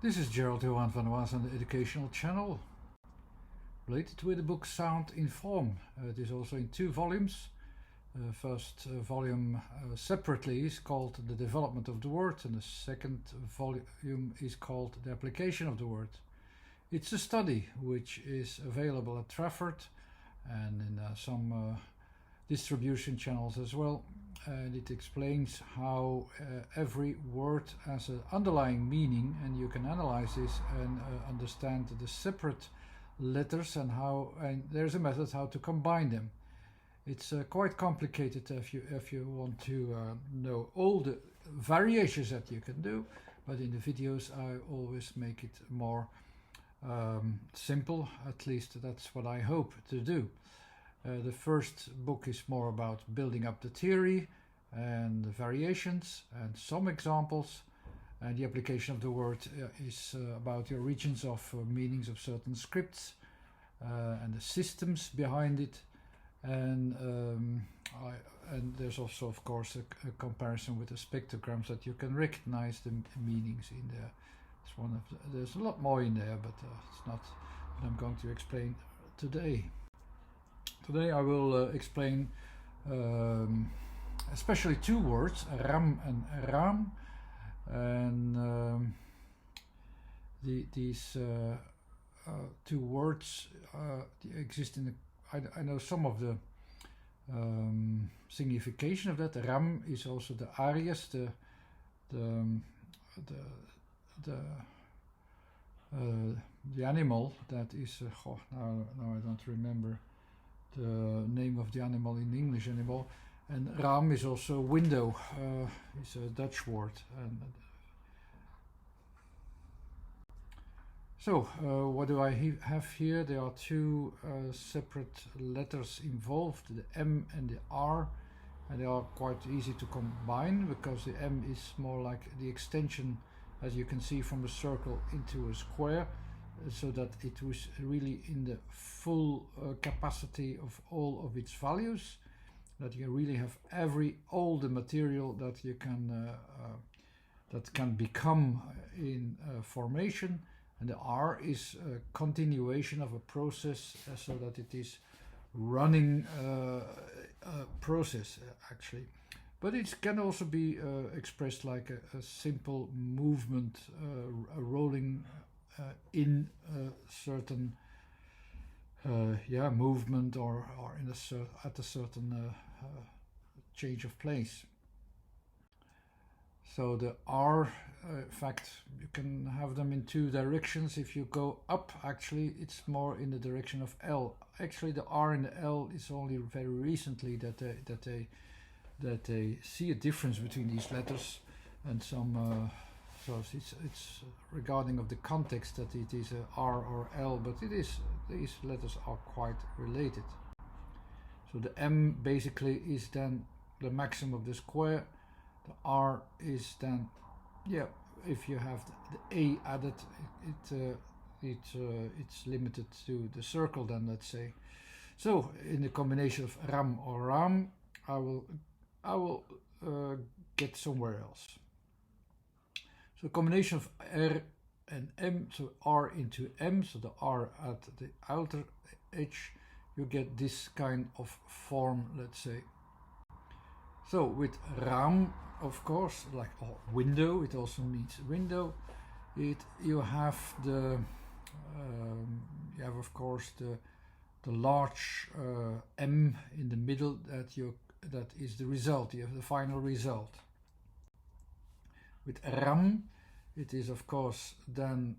This is Gerald Johan van Was on the Educational Channel, related with the book Sound in Form. It is also in 2 volumes. First volume separately is called The Development of the Word, and the second volume is called The Application of the Word. It's a study which is available at Trafford and in some distribution channels as well, and it explains how every word has an underlying meaning, and you can analyze this and understand the separate letters and there's a method how to combine them. It's quite complicated if you want to know all the variations that you can do, but in the videos I always make it more simple. At least that's what I hope to do. The first book is more about building up the theory and the variations and some examples, and the application of the word is about the origins of meanings of certain scripts and the systems behind it, and there's also of course a comparison with the spectrograms that you can recognize the meanings in there. It's one of there's a lot more in there, but it's not what I'm going to explain today. Today I will explain especially 2 words, RAM and RAAM, and these 2 words exist in the, I know some of the signification of that. RAM is also the Aries, the animal that is now I don't remember the name of the animal in English anymore. And RAAM is also window, is a Dutch word. And so what do I have here? There are 2 separate letters involved, the M and the R, and they are quite easy to combine because the M is more like the extension, as you can see, from a circle into a square, so that it was really in the full capacity of all of its values, that you really have all the material that you can that can become in formation. And the R is a continuation of a process, so that it is running a process actually. But it can also be expressed like a simple movement, a rolling in a certain movement or in at a certain change of place. So the R, in fact, you can have them in 2 directions. If you go up, actually, it's more in the direction of L. Actually, the R and the L is only very recently that they see a difference between these letters, and some. So it's regarding of the context that it is a R or L, but these letters are quite related. So the M basically is then the maximum of the square. The R is then, if you have the A added, it's limited to the circle then, let's say. So in the combination of RAM or RAAM, I will get somewhere else. So the combination of R and M, so R into M, so the R at the outer edge, you get this kind of form, let's say. So with RAAM, of course, like window, it also means window. You have the of course the large M in the middle that is the result. You have the final result. With RAM, it is of course then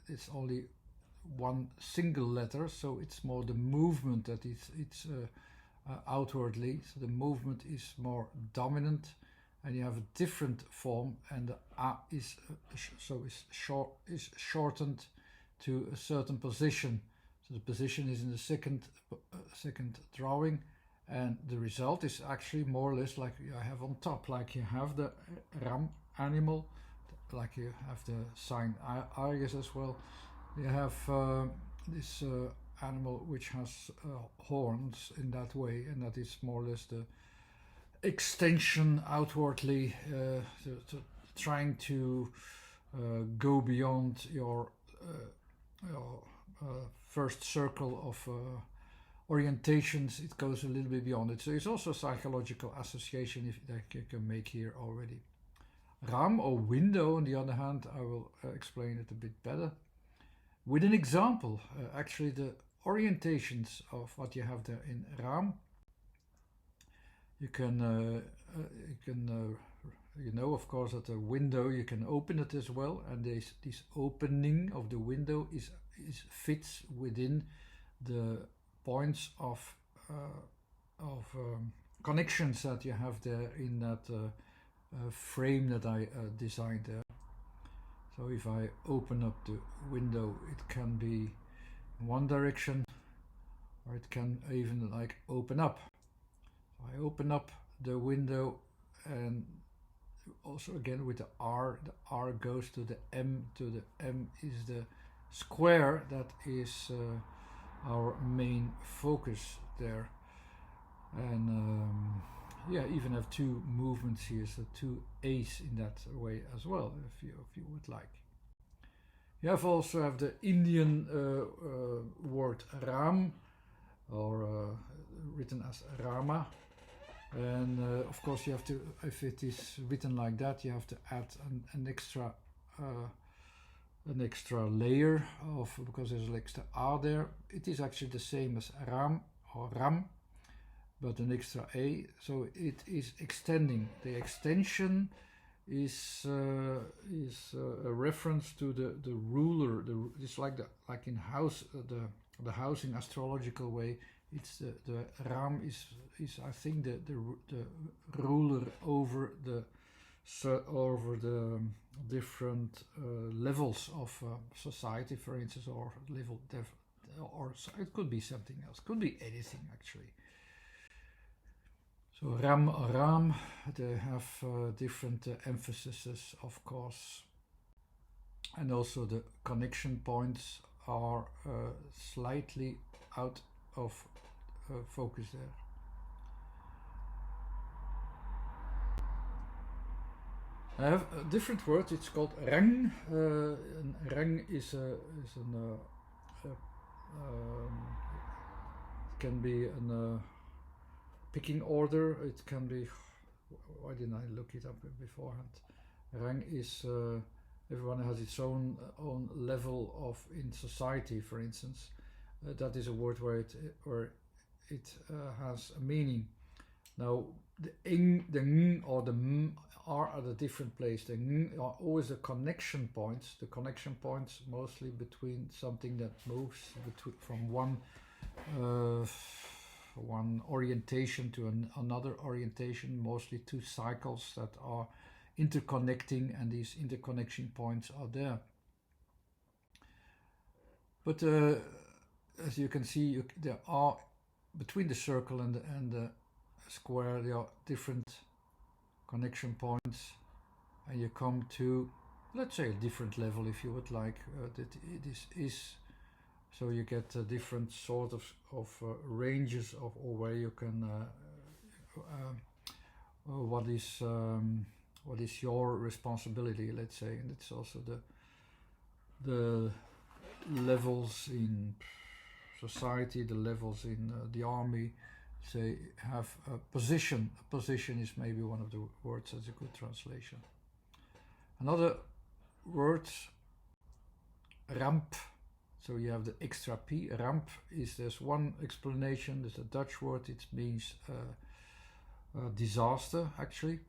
it's only one single letter, so it's more the movement that it's outwardly. So the movement is more dominant, and you have a different form, and the A is shortened to a certain position. So the position is in the second drawing, and the result is actually more or less like you have on top, like you have the RAM animal, like you have the sign Aries as well. You have this animal which has horns in that way, and that is more or less the extension outwardly, trying to go beyond your first circle of orientations. It goes a little bit beyond it. So it's also a psychological association that you can make here already. RAM or window, on the other hand, I will explain it a bit better with an example. Actually, the orientations of what you have there in RAM. You know, of course, that a window you can open it as well, and this opening of the window fits within the points of connections that you have there in that frame that I designed there. So if I open up the window, it can be in one direction, or it can even like open up. So I open up the window, and also again with the R goes to the M. To the M is the square that is our main focus there. And yeah, even have two movements here, so two A's in that way as well, if you would like. You also have the Indian word RAAM, or written as RAMA. And of course you have to, if it is written like that, you have to add an extra layer of, because there's an extra R there. It is actually the same as RAM or RAM, but an extra A, so it is extending. The extension is a reference to the ruler. It's like in house, the housing astrological way. It's the RAM is I think the ruler over the different levels of society, for instance, or or it could be something else, could be anything actually. So RAM, they have different emphases, of course, and also the connection points are slightly out of focus there. I have a different word. It's called RAND. RAND is it can be a picking order. It can be. Why didn't I look it up beforehand? RAND is everyone has its own level of in society. For instance, that is a word where it has a meaning. Now the ing, the ng, or the m are at a different place. The ng are always the connection points. The connection points mostly between something that moves from one orientation to another orientation, mostly two cycles that are interconnecting, and these interconnection points are there. But as you can see, there are between the circle and the square, there are different connection points, and you come to, let's say, a different level, if you would like, that it is. So you get different sort of ranges of, or where you can what is your responsibility, let's say. And it's also the levels in society, the levels in the army, say, have a position. A position is maybe one of the words that's a good translation. Another word, ramp. So you have the extra P. Ramp is, there's one explanation, there's a Dutch word, it means disaster actually.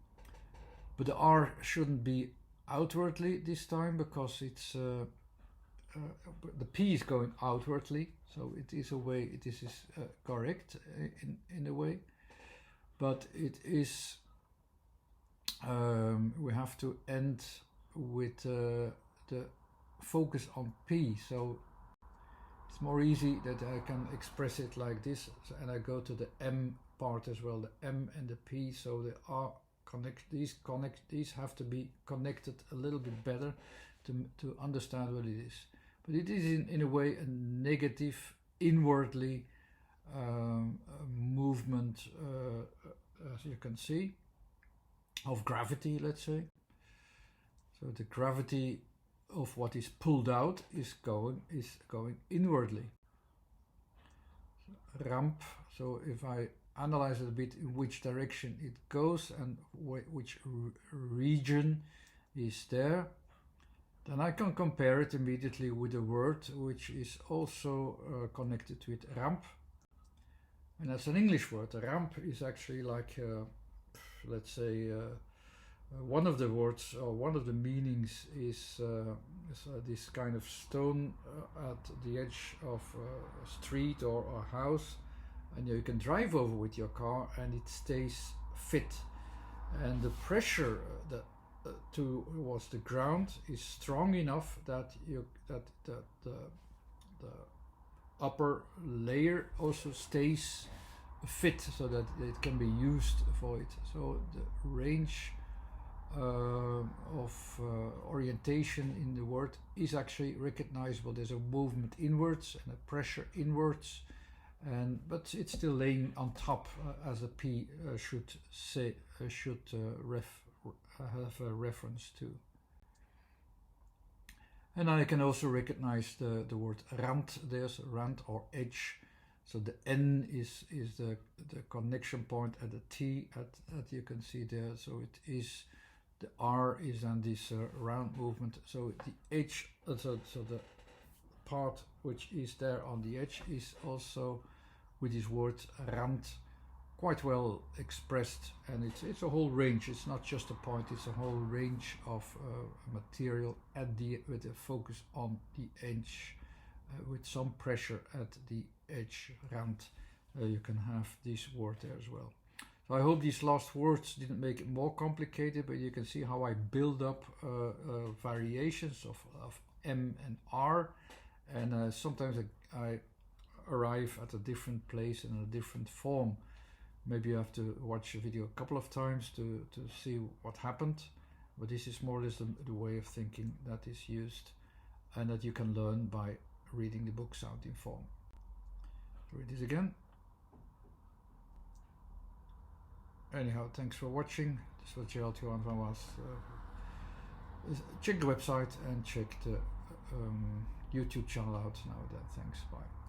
But the R shouldn't be outwardly this time, because it's the P is going outwardly, so it is a way, it is correct in a way, but it is we have to end with the focus on P. So it's more easy that I can express it like this, and I go to the M part as well, the M and the P, so they are these have to be connected a little bit better to understand what it is. But it is in a way a negative, inwardly movement, as you can see, of gravity, let's say. So the gravity of what is pulled out is going inwardly. Ramp, so if I analyze it a bit in which direction it goes and which region is there, then I can compare it immediately with a word which is also connected with ramp, and that's an English word. A ramp is actually like, let's say, one of the words or one of the meanings is this kind of stone at the edge of a street or a house, and you can drive over with your car and it stays fit, and the pressure towards the ground is strong enough that the upper layer also stays fit, so that it can be used for it. So the range of orientation in the word is actually recognizable. There's a movement inwards and a pressure inwards, but it's still laying on top, as a P should have a reference to. And I can also recognize the word rand. There's rand or edge. So the N is the connection point at the T that you can see there. So it is, the R is on this round movement. So the edge, so the part which is there on the edge is also with this word rand quite well expressed, and it's a whole range. It's not just a point, it's a whole range of material with a focus on the edge, with some pressure at the edge rand. You can have this word there as well. So I hope these last words didn't make it more complicated, but you can see how I build up variations of M and R, and sometimes I arrive at a different place in a different form. Maybe you have to watch the video a couple of times to see what happened, but this is more or less the way of thinking that is used, and that you can learn by reading the book Sound in Form. Read this again. Anyhow, thanks for watching. This was Gerald Johan van Was. Check the website and check the YouTube channel out now then. Thanks, bye.